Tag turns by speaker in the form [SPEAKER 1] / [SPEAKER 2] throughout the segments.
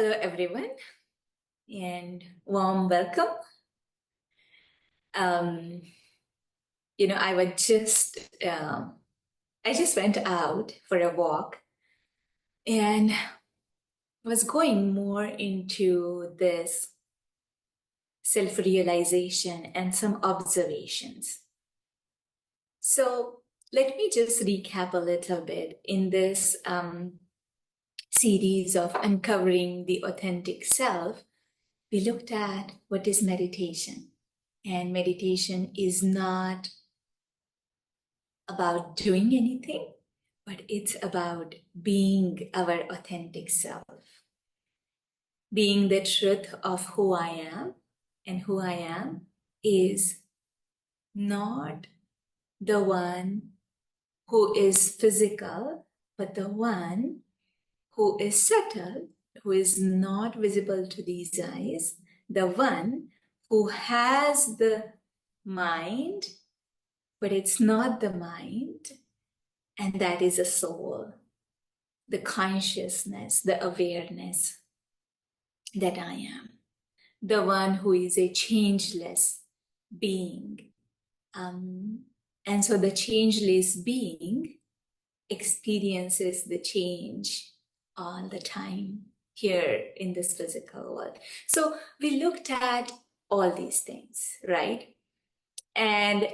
[SPEAKER 1] Hello, everyone, and warm welcome. Um, I was I just went out for a walk and was going more into this self-realization and some observations. So let me just recap a little bit in this series of uncovering the authentic self. We looked at what is meditation. And meditation is not about doing anything, but it's about being our authentic self, being the truth of who I am. And who I am is not the one who is physical, but the one who is subtle, who is not visible to these eyes, the one who has the mind, but it's not the mind, and that is a soul, the consciousness, the awareness that I am, the one who is a changeless being. And so the changeless being experiences the change all the time here in this physical world. So we looked at all these things, right? And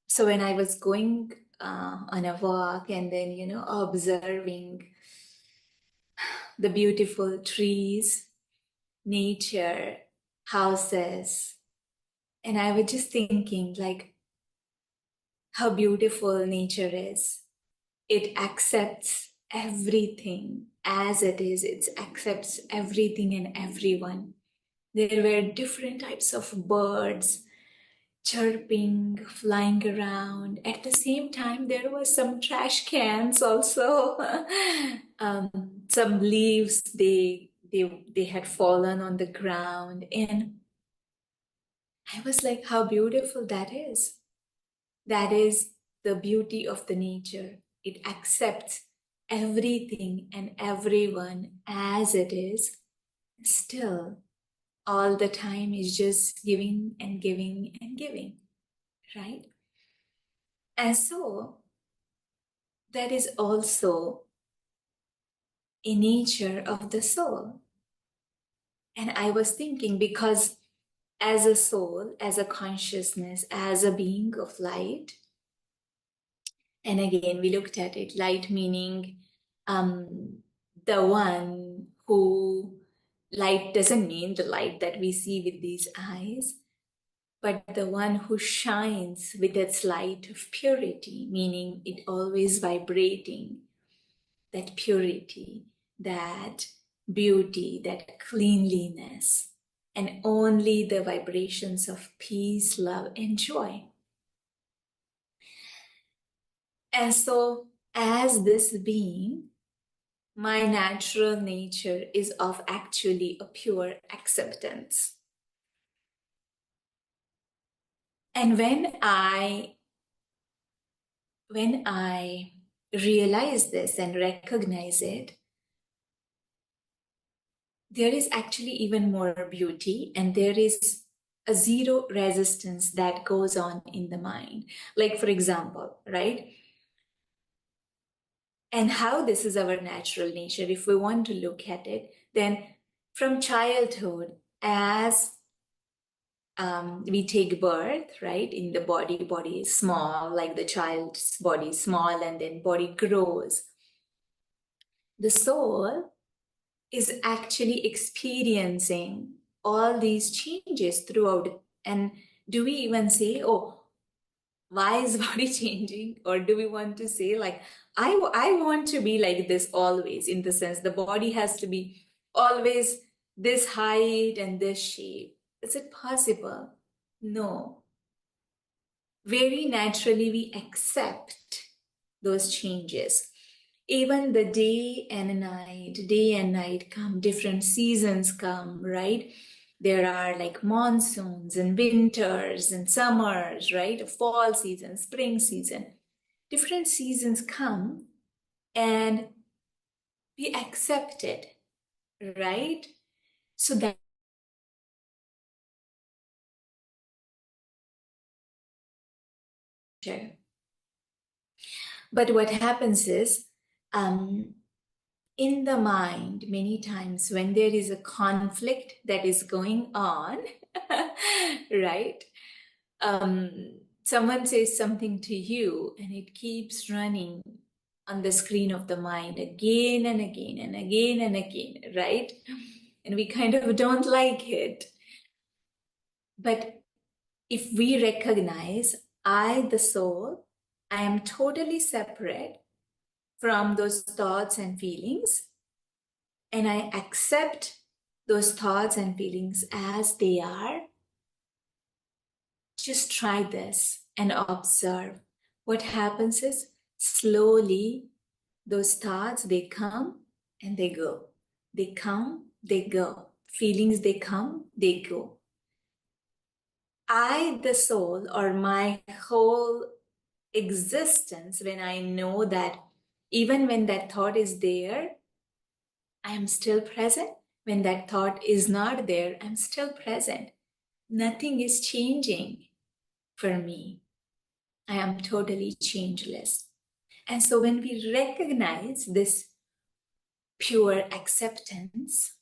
[SPEAKER 1] so when I was going on a walk and then, observing the beautiful trees, nature, houses, and I was just thinking like how beautiful nature is. It accepts everything as it is. It accepts everything and everyone. There were different types of birds chirping, flying around. At the same time, there was some trash cans also. Some leaves, they had fallen on the ground. And I was like, how beautiful that is. That is the beauty of the nature. It accepts everything and everyone as it is. Still, all the time is just giving and giving and giving, right? And so that is also a nature of the soul. And I was thinking, because as a soul, as a consciousness, as a being of light, and again, we looked at it, light meaning the one who, light doesn't mean the light that we see with these eyes, but the one who shines with its light of purity, meaning it always vibrating, that purity, that beauty, that cleanliness, and only the vibrations of peace, love, and joy. And so, as this being, my natural nature is of actually a pure acceptance. And when I realize this and recognize it, there is actually even more beauty, and there is a zero resistance that goes on in the mind. Like, for example, right? And how this is our natural nature, if we want to look at it, then from childhood, as we take birth, right? In the body is small, like the child's body is small, and then body grows. The soul is actually experiencing all these changes throughout. And do we even say, oh, why is body changing? Or do we want to say like, I want to be like this always, in the sense the body has to be always this height and this shape? Is it possible? No. Very naturally, we accept those changes. Even the day and night come, different seasons come, right? There are like monsoons and winters and summers, right? A fall season, spring season. Different seasons come and we accept it, right? So that, but what happens is, in the mind, many times when there is a conflict that is going on, right? Someone says something to you and it keeps running on the screen of the mind again and again and again and again, right? And we kind of don't like it. But if we recognize, I, the soul, I am totally separate from those thoughts and feelings, and I accept those thoughts and feelings as they are, just try this and observe. What happens is slowly those thoughts, they come and they go. They come, they go. Feelings, they come, they go. I, the soul, or my whole existence, when I know that even when that thought is there, I am still present. When that thought is not there, I'm still present. Nothing is changing for me. I am totally changeless. And so when we recognize this pure acceptance,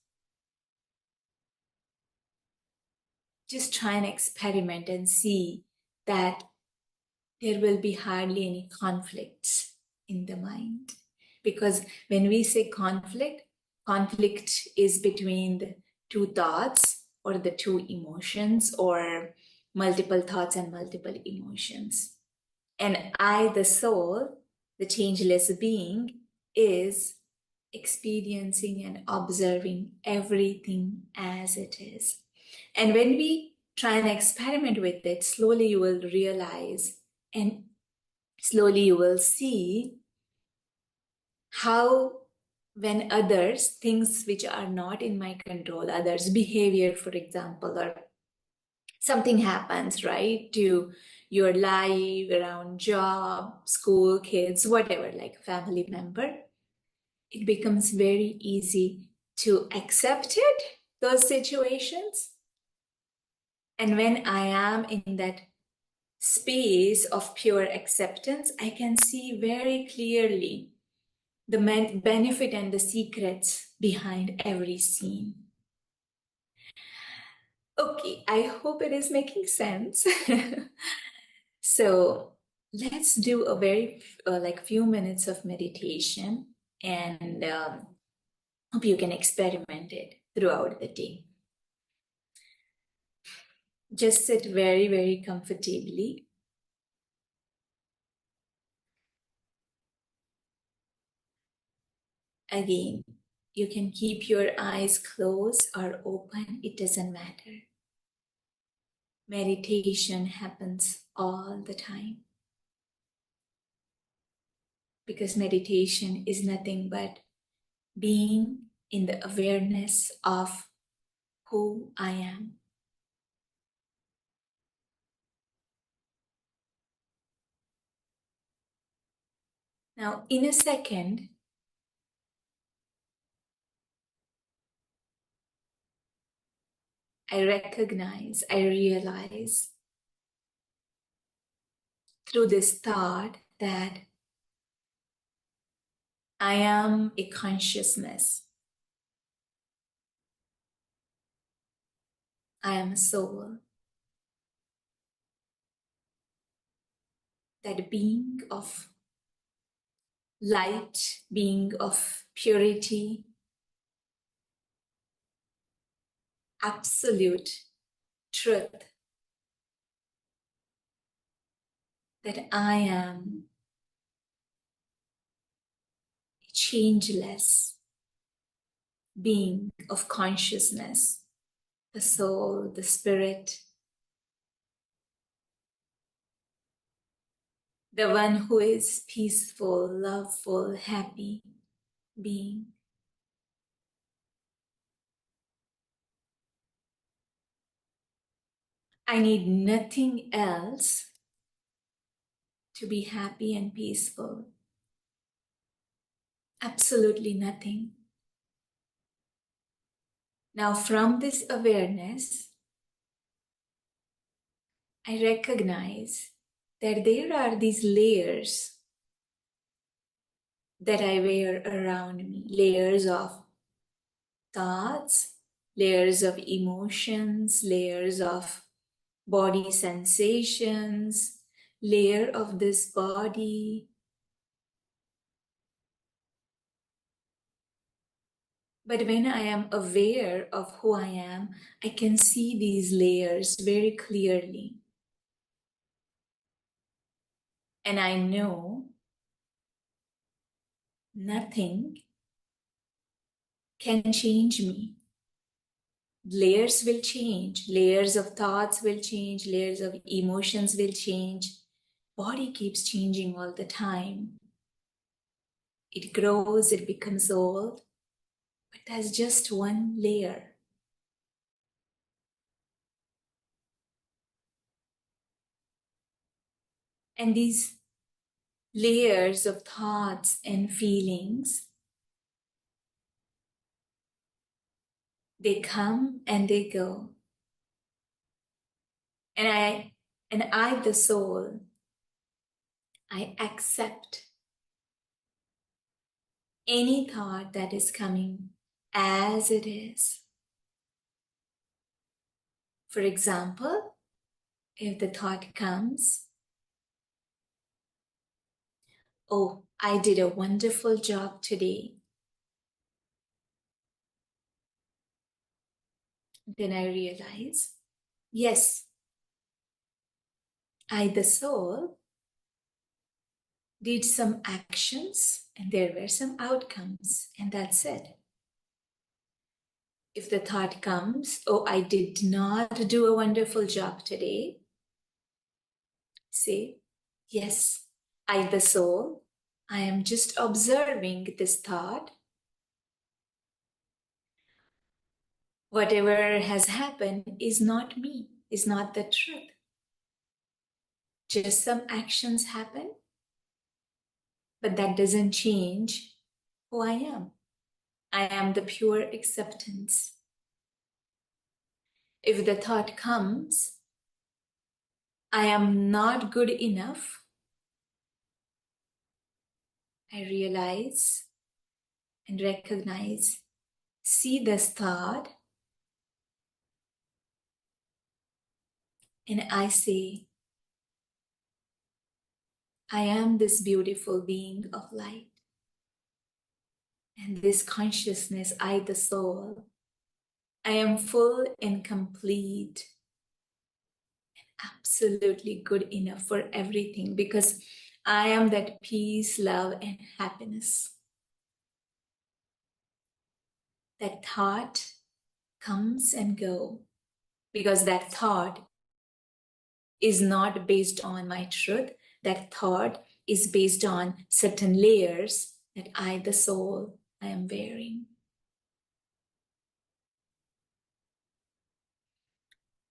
[SPEAKER 1] just try and experiment and see that there will be hardly any conflicts in the mind. Because when we say conflict, conflict is between the two thoughts or the two emotions or multiple thoughts and multiple emotions. And I, the soul, the changeless being, is experiencing and observing everything as it is. And when we try and experiment with it, slowly you will realize and slowly you will see how when others, things which are not in my control, others' behavior, for example, or something happens, right, to your life, around job, school, kids, whatever, like a family member, it becomes very easy to accept it, those situations. And when I am in that space of pure acceptance, I can see very clearly the benefit and the secrets behind every scene. Okay, I hope it is making sense. So let's do a very like few minutes of meditation, and hope you can experiment it throughout the day. Just sit very, very comfortably. Again, you can keep your eyes closed or open, it doesn't matter. Meditation happens all the time because meditation is nothing but being in the awareness of who I am. Now, in a second, I recognize, I realize through this thought that I am a consciousness. I am a soul. That being of light, being of purity, absolute truth, that I am a changeless being of consciousness, the soul, the spirit, the one who is peaceful, loveful, happy being. I need nothing else to be happy and peaceful. Absolutely nothing. Now, from this awareness, I recognize that there are these layers that I wear around me, layers of thoughts, layers of emotions, layers of body sensations, layer of this body. But when I am aware of who I am, I can see these layers very clearly. And I know nothing can change me. Layers will change, layers of thoughts will change, layers of emotions will change. Body keeps changing all the time. It grows, it becomes old, but that's just one layer. And these layers of thoughts and feelings, they come and they go. And I, the soul, I accept any thought that is coming as it is. For example, if the thought comes, oh, I did a wonderful job today, then I realize, yes, I, the soul, did some actions and there were some outcomes, and that's it. If the thought comes, oh, I did not do a wonderful job today, say, yes, I, the soul, I am just observing this thought. Whatever has happened is not me, is not the truth. Just some actions happen, but that doesn't change who I am. I am the pure acceptance. If the thought comes, I am not good enough, I realize and recognize, see this thought, and I say, I am this beautiful being of light. And this consciousness, I, the soul, I am full and complete, absolutely good enough for everything because I am that peace, love, and happiness. That thought comes and go because that thought is not based on my truth. That thought is based on certain layers that I, the soul, I am wearing.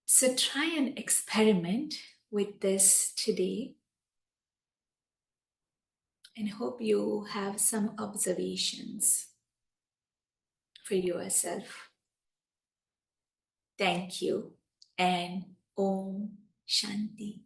[SPEAKER 1] So try and experiment with this today and hope you have some observations for yourself. Thank you and Om Shanti.